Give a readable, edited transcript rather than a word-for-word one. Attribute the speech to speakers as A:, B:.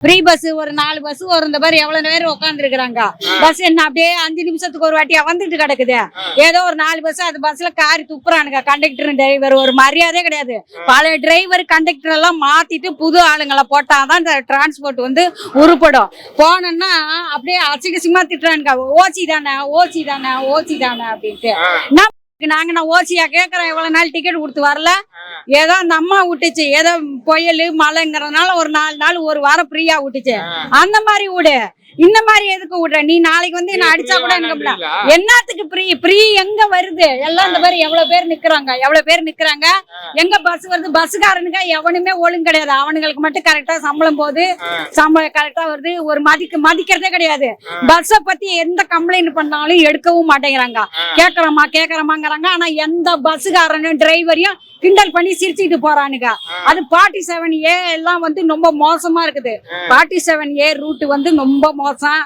A: Free bus ஒரு 4 bus வரும். இந்த மாதிரி எவ்வளவு நேரம் உட்கார்ந்து இருக்கிறாங்க. பஸ் என்ன அப்படியே 5 நிமிஷத்துக்கு ஒரு வாட்டியா வந்துட்டு கிடக்குது. ஏதோ ஒரு 4 பஸ் அது பஸ்ல காரி துப்புறானுங்க. கண்டக்டர் டிரைவர் ஒரு மரியாதையே கிடையாது. பழைய டிரைவர் கண்டக்டர் எல்லாம் மாத்திட்டு புது ஆளுங்களை போட்டாதான் இந்த டிரான்ஸ்போர்ட் வந்து உருப்படும். போனோம்னா அப்படியே அசிங்கசிங்கமா திட்டுறானுங்க. ஓசி தானே ஓசி தானே ஓசி தானே அப்படின்ட்டு. நாங்க நான் ஓசியா கேக்குறேன். இவ்வளவு நாள் டிக்கெட் கொடுத்து வரல. ஏதோ அந்த அம்மா விட்டுச்சு. ஏதோ புயல் மழைங்கிறதுனால ஒரு 4 நாள் ஒரு வாரம் ஃப்ரீயா விட்டுச்சு. அந்த மாதிரி விடு. இந்த மாதிரி எதுக்கு விடுற நீ? நாளைக்கு வந்து என்ன அடிச்சா கூட எனக்கு என்னத்துக்கு ஃப்ரீ? ஃப்ரீ எங்க வருது? எல்லாம் இந்த மாதிரி எவ்வளவு பேர் நிக்கிறாங்க. எங்க பஸ் வருது? பஸ்காரனுங்க எவனுமே ஒழுங்கு கிடையாது. அவனுங்களுக்கு மட்டும் கரெக்டா சம்பளம் போகுது. சம்பளம் கரெக்டா வருது. ஒரு மதிக்கிறதே கிடையாது. பஸ்ஸ பத்தி எந்த கம்ப்ளைண்ட் பண்ணாலும் எடுக்கவும் மாட்டேங்கிறாங்க. கேக்குறோமாங்கிறாங்க. ஆனா எந்த பஸ்காரனும் டிரைவரையும் கிண்டல் பண்ணி சிரிச்சுட்டு போறானுங்க. அது 47A எல்லாம் வந்து ரொம்ப மோசமா இருக்குது. 47A ரூட் வந்து ரொம்ப மோசம்.